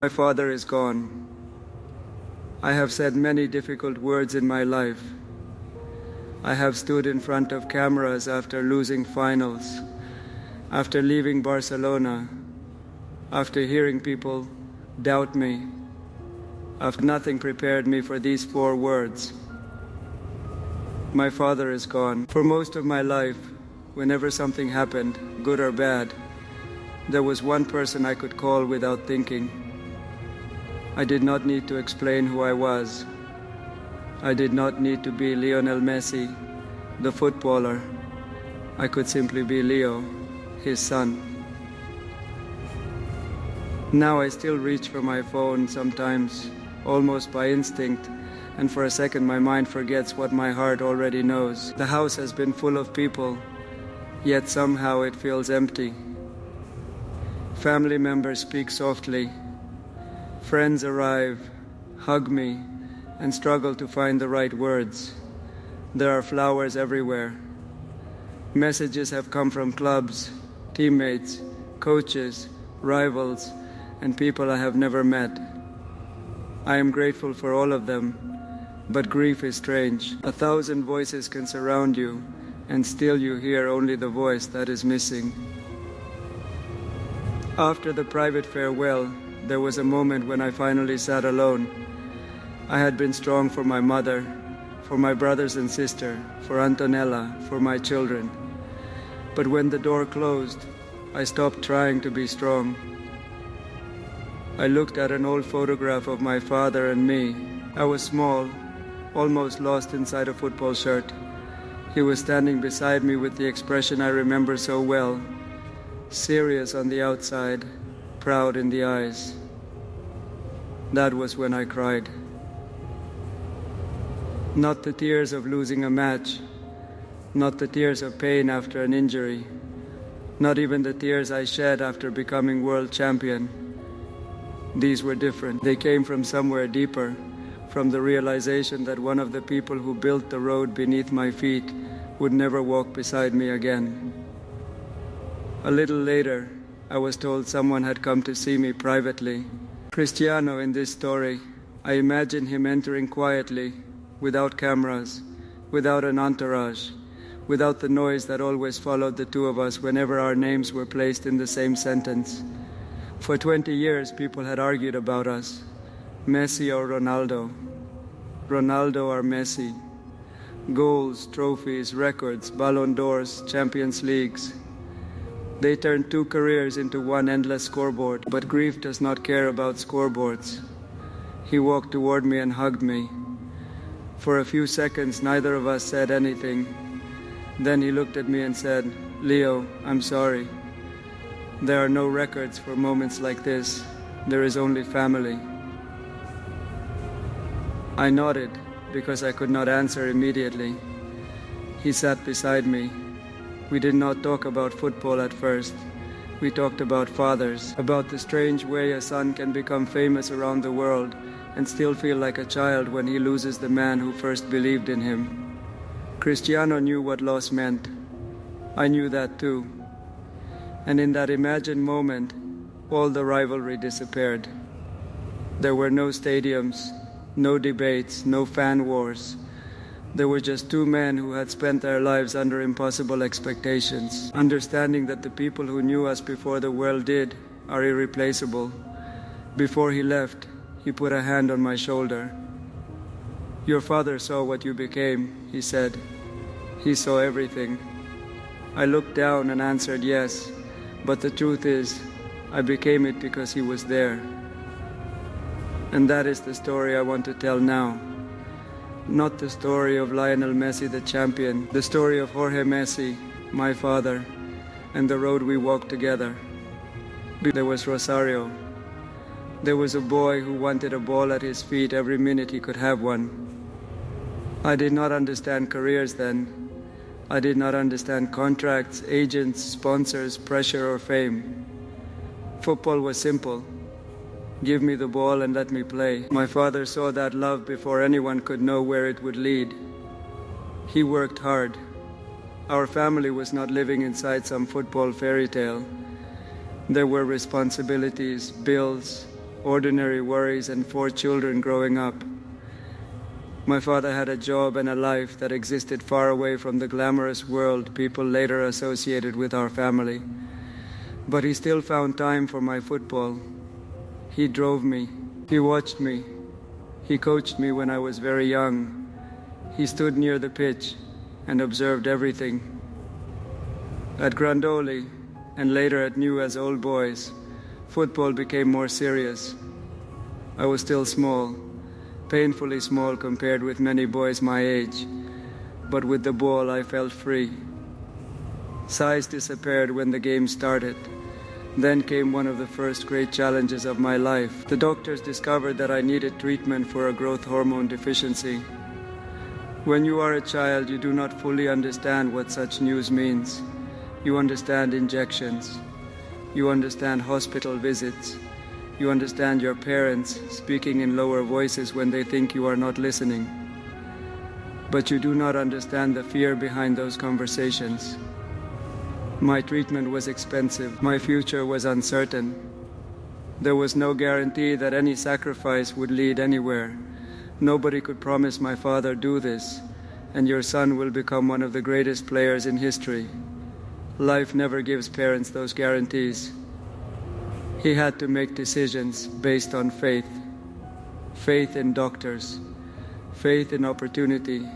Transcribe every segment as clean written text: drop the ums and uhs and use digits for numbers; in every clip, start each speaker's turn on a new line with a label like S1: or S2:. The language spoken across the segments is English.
S1: My father is gone. I have said many difficult words in my life. I have stood in front of cameras after losing finals, after leaving Barcelona, after hearing people doubt me, after nothing prepared me for these 4 words. My father is gone. For most of my life, whenever something happened, good or bad, there was one person I could call without thinking. I did not need to explain who I was. I did not need to be Lionel Messi, the footballer. I could simply be Leo, his son. Now I still reach for my phone sometimes, almost by instinct, and for a second my mind forgets what my heart already knows. The house has been full of people, yet somehow it feels empty. Family members speak softly. Friends arrive, hug me, and struggle to find the right words. There are flowers everywhere. Messages have come from clubs, teammates, coaches, rivals, and people I have never met. I am grateful for all of them, but grief is strange. 1,000 voices can surround you, and still you hear only the voice that is missing. After the private farewell, there was a moment when I finally sat alone. I had been strong for my mother, for my brothers and sister, for Antonella, for my children. But when the door closed, I stopped trying to be strong. I looked at an old photograph of my father and me. I was small, almost lost inside a football shirt. He was standing beside me with the expression I remember so well, serious on the outside, proud in the eyes. That was when I cried. Not the tears of losing a match, not the tears of pain after an injury, not even the tears I shed after becoming world champion. These were different. They came from somewhere deeper, from the realization that one of the people who built the road beneath my feet would never walk beside me again. A little later, I was told someone had come to see me privately. Cristiano in this story, I imagine him entering quietly, without cameras, without an entourage, without the noise that always followed the two of us whenever our names were placed in the same sentence. For 20 years, people had argued about us, Messi or Ronaldo, Ronaldo or Messi, goals, trophies, records, Ballon d'Ors, Champions Leagues. They turned 2 careers into one endless scoreboard, but grief does not care about scoreboards. He walked toward me and hugged me. For a few seconds, neither of us said anything. Then he looked at me and said, "Leo, I'm sorry. There are no records for moments like this. There is only family." I nodded because I could not answer immediately. He sat beside me. We did not talk about football at first. We talked about fathers, about the strange way a son can become famous around the world and still feel like a child when he loses the man who first believed in him. Cristiano knew what loss meant. I knew that too. And in that imagined moment, all the rivalry disappeared. There were no stadiums, no debates, no fan wars. There were just 2 men who had spent their lives under impossible expectations, understanding that the people who knew us before the world did are irreplaceable. Before he left, he put a hand on my shoulder. "Your father saw what you became," he said. "He saw everything." I looked down and answered yes, but the truth is, I became it because he was there. And that is the story I want to tell now. Not the story of Lionel Messi, the champion, the story of Jorge Messi, my father, and the road we walked together. There was Rosario. There was a boy who wanted a ball at his feet every minute he could have one. I did not understand careers then. I did not understand contracts, agents, sponsors, pressure, or fame. Football was simple. Give me the ball and let me play. My father saw that love before anyone could know where it would lead. He worked hard. Our family was not living inside some football fairy tale. There were responsibilities, bills, ordinary worries, and 4 children growing up. My father had a job and a life that existed far away from the glamorous world people later associated with our family. But he still found time for my football. He drove me. He watched me. He coached me when I was very young. He stood near the pitch and observed everything. At Grandoli, and later at New as Old Boys, football became more serious. I was still small, painfully small compared with many boys my age, but with the ball I felt free. Size disappeared when the game started. Then came one of the first great challenges of my life. The doctors discovered that I needed treatment for a growth hormone deficiency. When you are a child, you do not fully understand what such news means. You understand injections. You understand hospital visits. You understand your parents speaking in lower voices when they think you are not listening. But you do not understand the fear behind those conversations. My treatment was expensive. My future was uncertain. There was no guarantee that any sacrifice would lead anywhere. Nobody could promise my father, do this, and your son will become one of the greatest players in history. Life never gives parents those guarantees. He had to make decisions based on faith. Faith in doctors, faith in opportunity,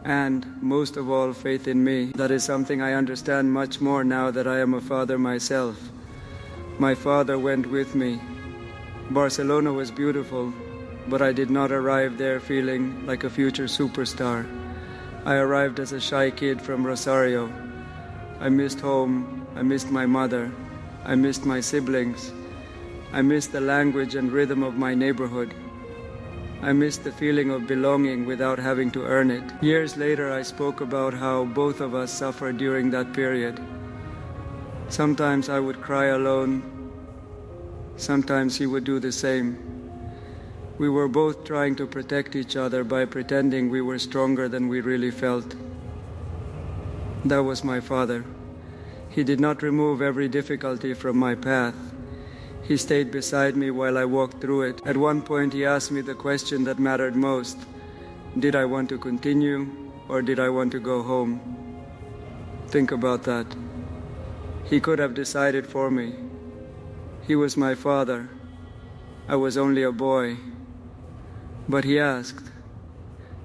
S1: and, most of all, faith in me. That is something I understand much more now that I am a father myself. My father went with me. Barcelona was beautiful, but I did not arrive there feeling like a future superstar. I arrived as a shy kid from Rosario. I missed home, I missed my mother, I missed my siblings, I missed the language and rhythm of my neighborhood. I missed the feeling of belonging without having to earn it. Years later, I spoke about how both of us suffered during that period. Sometimes I would cry alone. Sometimes he would do the same. We were both trying to protect each other by pretending we were stronger than we really felt. That was my father. He did not remove every difficulty from my path. He stayed beside me while I walked through it. At one point, he asked me the question that mattered most. Did I want to continue, or did I want to go home? Think about that. He could have decided for me. He was my father. I was only a boy. But he asked.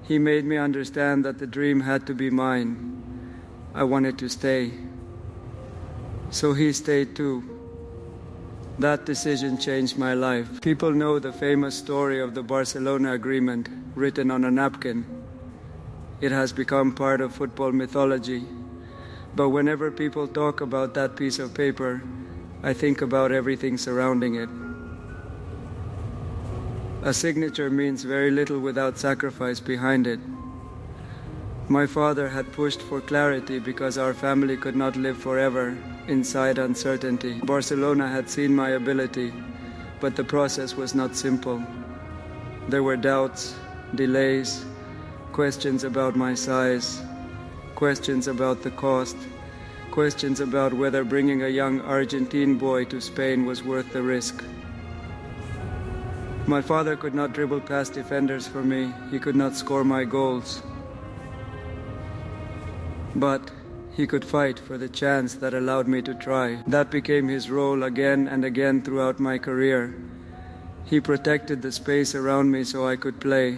S1: He made me understand that the dream had to be mine. I wanted to stay. So he stayed too. That decision changed my life. People know the famous story of the Barcelona agreement written on a napkin. It has become part of football mythology. But whenever people talk about that piece of paper, I think about everything surrounding it. A signature means very little without sacrifice behind it. My father had pushed for clarity because our family could not live forever inside uncertainty. Barcelona had seen my ability, but the process was not simple. There were doubts, delays, questions about my size, questions about the cost, questions about whether bringing a young Argentine boy to Spain was worth the risk. My father could not dribble past defenders for me. He could not score my goals. But he could fight for the chance that allowed me to try. That became his role again and again throughout my career. He protected the space around me so I could play.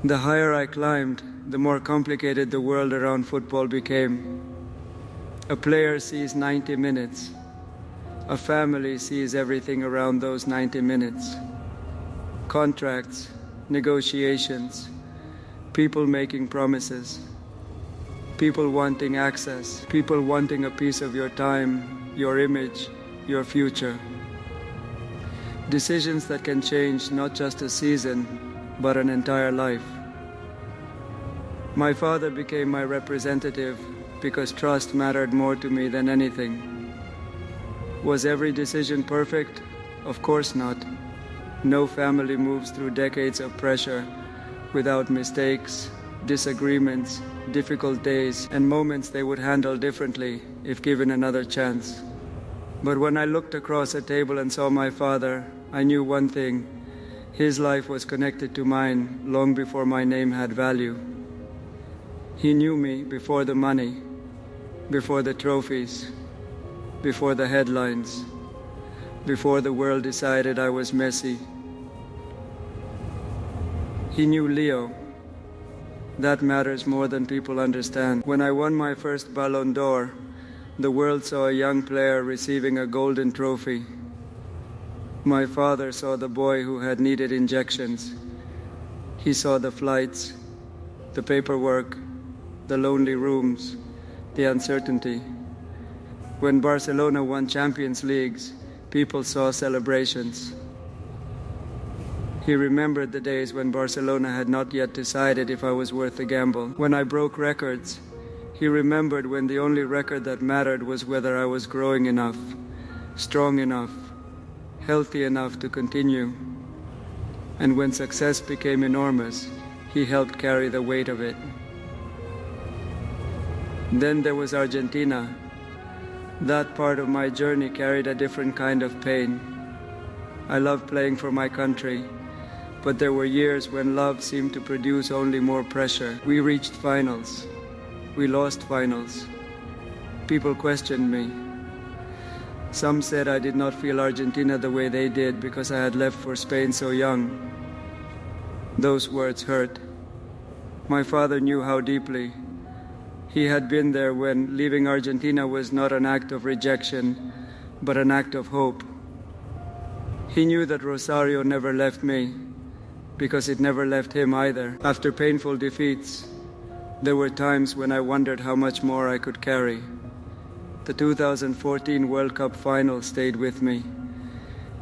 S1: The higher I climbed, the more complicated the world around football became. A player sees 90 minutes. A family sees everything around those 90 minutes. Contracts, negotiations, people making promises. People wanting access, people wanting a piece of your time, your image, your future. Decisions that can change not just a season, but an entire life. My father became my representative because trust mattered more to me than anything. Was every decision perfect? Of course not. No family moves through decades of pressure without mistakes, disagreements, difficult days, and moments they would handle differently if given another chance. But when I looked across a table and saw my father, I knew one thing. His life was connected to mine long before my name had value. He knew me before the money, before the trophies, before the headlines, before the world decided I was Messi. He knew Leo. That matters more than people understand. When I won my first Ballon d'Or, the world saw a young player receiving a golden trophy. My father saw the boy who had needed injections. He saw the flights, the paperwork, the lonely rooms, the uncertainty. When Barcelona won Champions Leagues, people saw celebrations. He remembered the days when Barcelona had not yet decided if I was worth a gamble. When I broke records, he remembered when the only record that mattered was whether I was growing enough, strong enough, healthy enough to continue. And when success became enormous, he helped carry the weight of it. Then there was Argentina. That part of my journey carried a different kind of pain. I loved playing for my country, but there were years when love seemed to produce only more pressure. We reached finals. We lost finals. People questioned me. Some said I did not feel Argentina the way they did because I had left for Spain so young. Those words hurt. My father knew how deeply. He had been there when leaving Argentina was not an act of rejection, but an act of hope. He knew that Rosario never left me, because it never left him either. After painful defeats, there were times when I wondered how much more I could carry. The 2014 World Cup final stayed with me.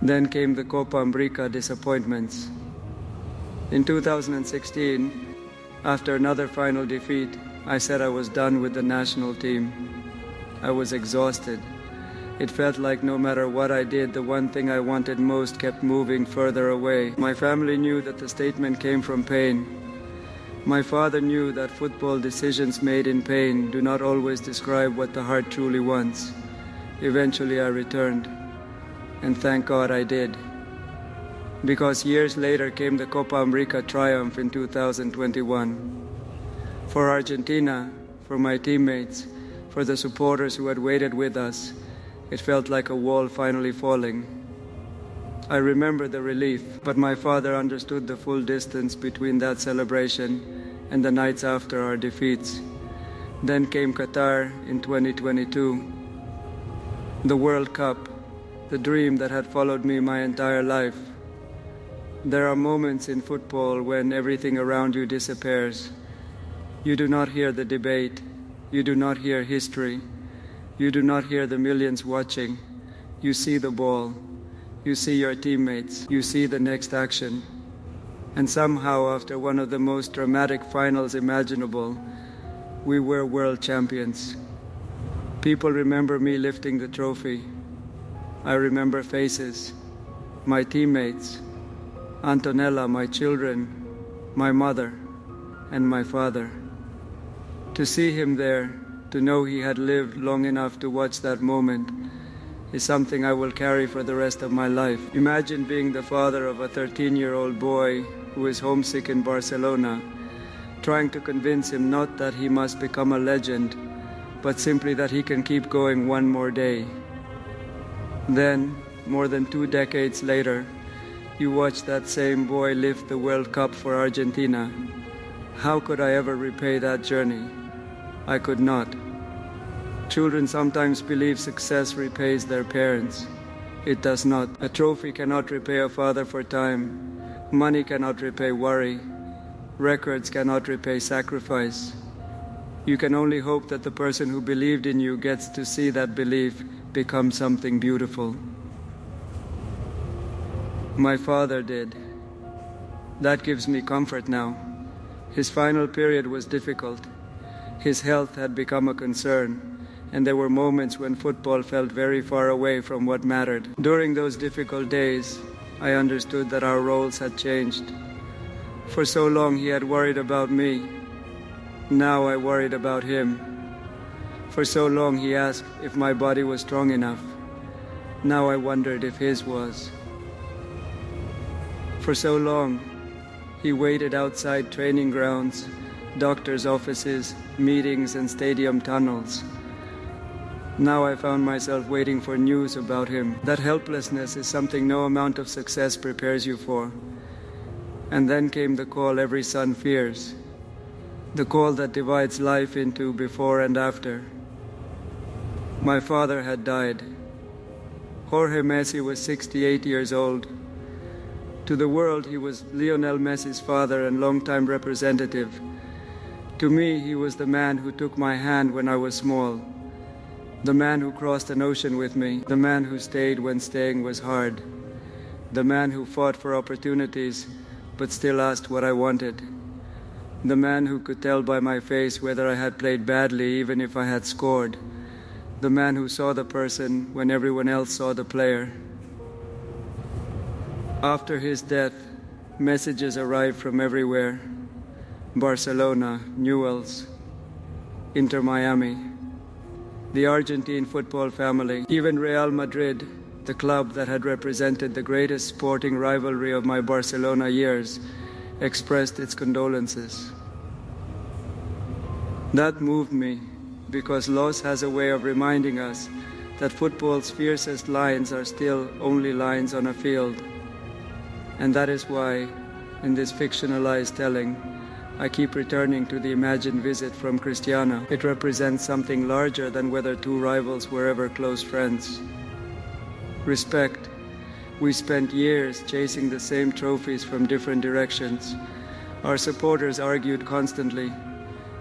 S1: Then came the Copa América disappointments. In 2016, after another final defeat, I said I was done with the national team. I was exhausted. It felt like no matter what I did, the one thing I wanted most kept moving further away. My family knew that the statement came from pain. My father knew that football decisions made in pain do not always describe what the heart truly wants. Eventually I returned, and thank God I did. Because years later came the Copa América triumph in 2021. For Argentina, for my teammates, for the supporters who had waited with us, it felt like a wall finally falling. I remember the relief, but my father understood the full distance between that celebration and the nights after our defeats. Then came Qatar in 2022. The World Cup, the dream that had followed me my entire life. There are moments in football when everything around you disappears. You do not hear the debate. You do not hear history. You do not hear the millions watching. You see the ball. You see your teammates. You see the next action. And somehow, after one of the most dramatic finals imaginable, we were world champions. People remember me lifting the trophy. I remember faces, my teammates, Antonella, my children, my mother, and my father. To see him there, to know he had lived long enough to watch that moment, is something I will carry for the rest of my life. Imagine being the father of a 13-year-old boy who is homesick in Barcelona, trying to convince him not that he must become a legend, but simply that he can keep going one more day. Then, more than 2 decades later, you watch that same boy lift the World Cup for Argentina. How could I ever repay that journey? I could not. Children sometimes believe success repays their parents. It does not. A trophy cannot repay a father for time. Money cannot repay worry. Records cannot repay sacrifice. You can only hope that the person who believed in you gets to see that belief become something beautiful. My father did. That gives me comfort now. His final period was difficult. His health had become a concern, and there were moments when football felt very far away from what mattered. During those difficult days, I understood that our roles had changed. For so long he had worried about me. Now I worried about him. For so long he asked if my body was strong enough. Now I wondered if his was. For so long, he waited outside training grounds, doctors' offices, meetings, and stadium tunnels. Now I found myself waiting for news about him. That helplessness is something no amount of success prepares you for. And then came the call every son fears. The call that divides life into before and after. My father had died. Jorge Messi was 68 years old. To the world, he was Lionel Messi's father and longtime representative. To me, he was the man who took my hand when I was small. The man who crossed an ocean with me, the man who stayed when staying was hard, the man who fought for opportunities but still asked what I wanted, the man who could tell by my face whether I had played badly even if I had scored, the man who saw the person when everyone else saw the player. After his death, messages arrived from everywhere: Barcelona, Newell's, Inter Miami, the Argentine football family, even Real Madrid, the club that had represented the greatest sporting rivalry of my Barcelona years, expressed its condolences. That moved me, because loss has a way of reminding us that football's fiercest lines are still only lines on a field. And that is why, in this fictionalized telling, I keep returning to the imagined visit from Cristiano. It represents something larger than whether two rivals were ever close friends. Respect. We spent years chasing the same trophies from different directions. Our supporters argued constantly.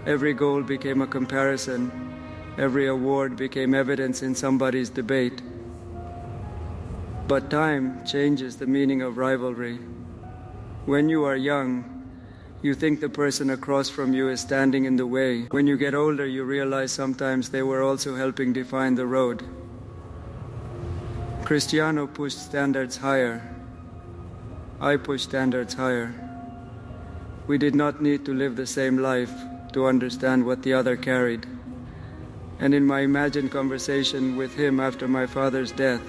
S1: Every goal became a comparison. Every award became evidence in somebody's debate. But time changes the meaning of rivalry. When you are young, you think the person across from you is standing in the way. When you get older, you realize sometimes they were also helping define the road. Cristiano pushed standards higher. I pushed standards higher. We did not need to live the same life to understand what the other carried. And in my imagined conversation with him after my father's death,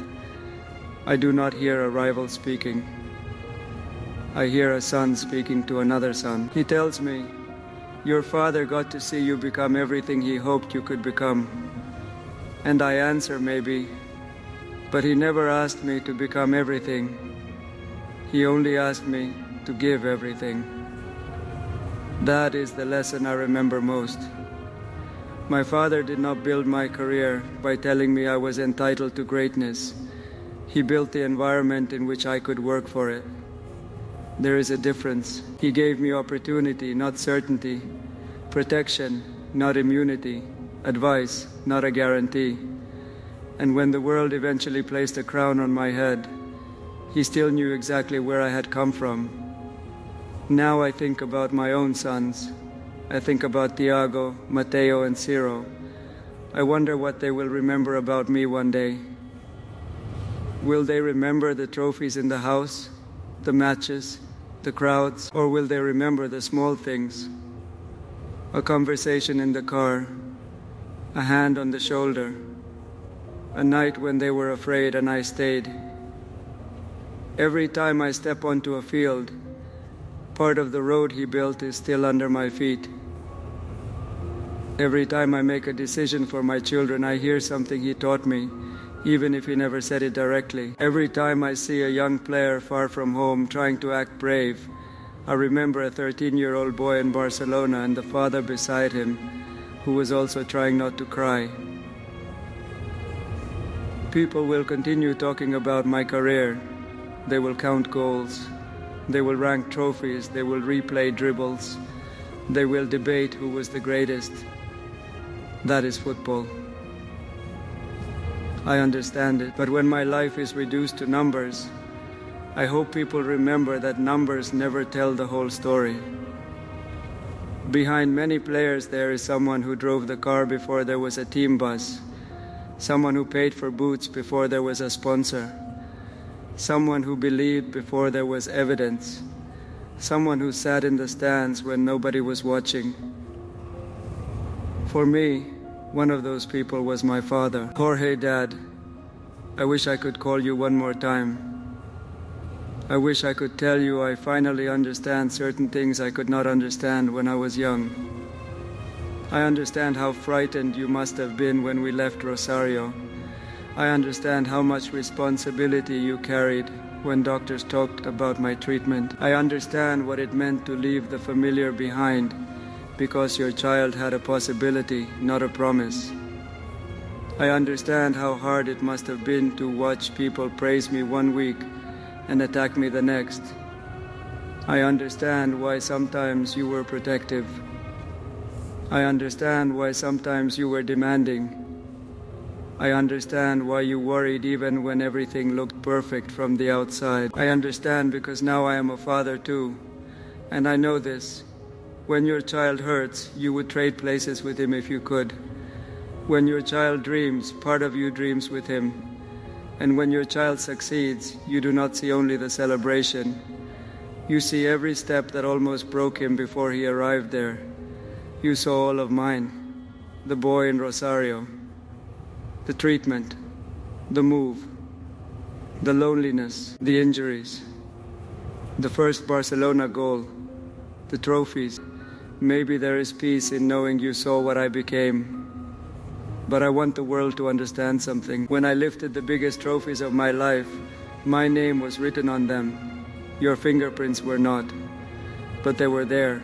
S1: I do not hear a rival speaking. I hear a son speaking to another son. He tells me, "Your father got to see you become everything he hoped you could become." And I answer, maybe, but he never asked me to become everything. He only asked me to give everything. That is the lesson I remember most. My father did not build my career by telling me I was entitled to greatness. He built the environment in which I could work for it. There is a difference. He gave me opportunity, not certainty, protection, not immunity, advice, not a guarantee. And when the world eventually placed a crown on my head, he still knew exactly where I had come from. Now I think about my own sons. I think about Tiago, Mateo, and Ciro. I wonder what they will remember about me one day. Will they remember the trophies in the house, the matches, the crowds, or will they remember the small things? A conversation in the car, a hand on the shoulder, a night when they were afraid and I stayed. Every time I step onto a field, part of the road he built is still under my feet. Every time I make a decision for my children, I hear something he taught me, even if he never said it directly. Every time I see a young player far from home trying to act brave, I remember a 13-year-old boy in Barcelona and the father beside him, who was also trying not to cry. People will continue talking about my career. They will count goals. They will rank trophies. They will replay dribbles. They will debate who was the greatest. That is football. I understand it, but when my life is reduced to numbers, I hope people remember that numbers never tell the whole story. Behind many players there is someone who drove the car before there was a team bus, someone who paid for boots before there was a sponsor, someone who believed before there was evidence, someone who sat in the stands when nobody was watching. For me, one of those people was my father. Jorge, Dad, I wish I could call you one more time. I wish I could tell you I finally understand certain things I could not understand when I was young. I understand how frightened you must have been when we left Rosario. I understand how much responsibility you carried when doctors talked about my treatment. I understand what it meant to leave the familiar behind because your child had a possibility, not a promise. I understand how hard it must have been to watch people praise me one week and attack me the next. I understand why sometimes you were protective. I understand why sometimes you were demanding. I understand why you worried even when everything looked perfect from the outside. I understand because now I am a father too. And I know this. When your child hurts, you would trade places with him if you could. When your child dreams, part of you dreams with him. And when your child succeeds, you do not see only the celebration. You see every step that almost broke him before he arrived there. You saw all of mine, the boy in Rosario, the treatment, the move, the loneliness, the injuries, the first Barcelona goal, the trophies. Maybe there is peace in knowing you saw what I became. But I want the world to understand something. When I lifted the biggest trophies of my life, my name was written on them. Your fingerprints were not. But they were there.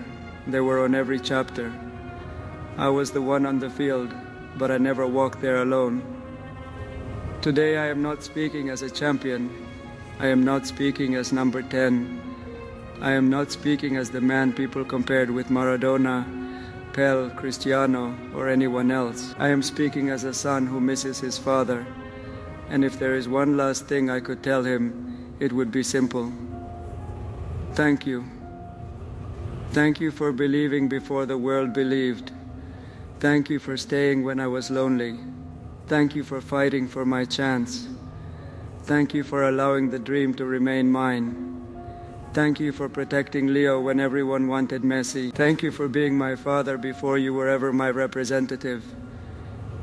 S1: They were on every chapter. I was the one on the field, but I never walked there alone. Today I am not speaking as a champion. I am not speaking as number 10. I am not speaking as the man people compared with Maradona, Pel, Cristiano, or anyone else. I am speaking as a son who misses his father. And if there is one last thing I could tell him, it would be simple. Thank you. Thank you for believing before the world believed. Thank you for staying when I was lonely. Thank you for fighting for my chance. Thank you for allowing the dream to remain mine. Thank you for protecting Leo when everyone wanted Messi. Thank you for being my father before you were ever my representative.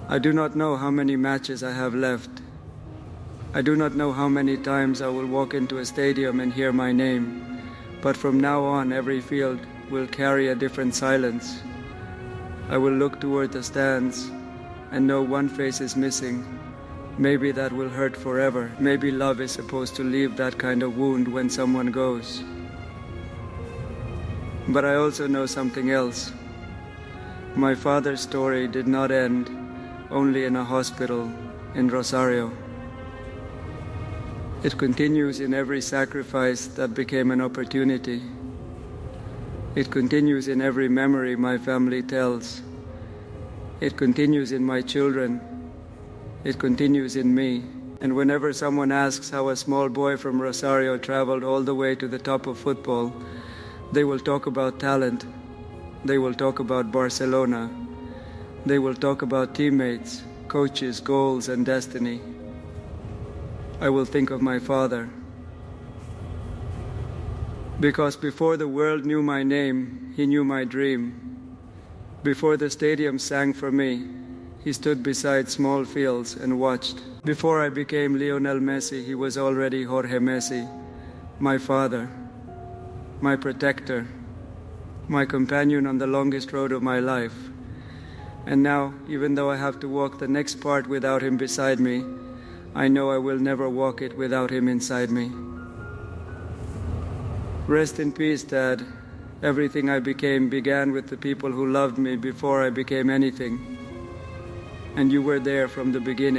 S1: I do not know how many matches I have left. I do not know how many times I will walk into a stadium and hear my name. But from now on, every field will carry a different silence. I will look toward the stands and know one face is missing. Maybe that will hurt forever. Maybe love is supposed to leave that kind of wound when someone goes. But I also know something else. My father's story did not end only in a hospital in Rosario. It continues in every sacrifice that became an opportunity. It continues in every memory my family tells. It continues in my children. It continues in me. And whenever someone asks how a small boy from Rosario traveled all the way to the top of football, they will talk about talent. They will talk about Barcelona. They will talk about teammates, coaches, goals, and destiny. I will think of my father. Because before the world knew my name, he knew my dream. Before the stadium sang for me, he stood beside small fields and watched. Before I became Lionel Messi, he was already Jorge Messi, my father, my protector, my companion on the longest road of my life. And now, even though I have to walk the next part without him beside me, I know I will never walk it without him inside me. Rest in peace, Dad. Everything I became began with the people who loved me before I became anything. And you were there from the beginning.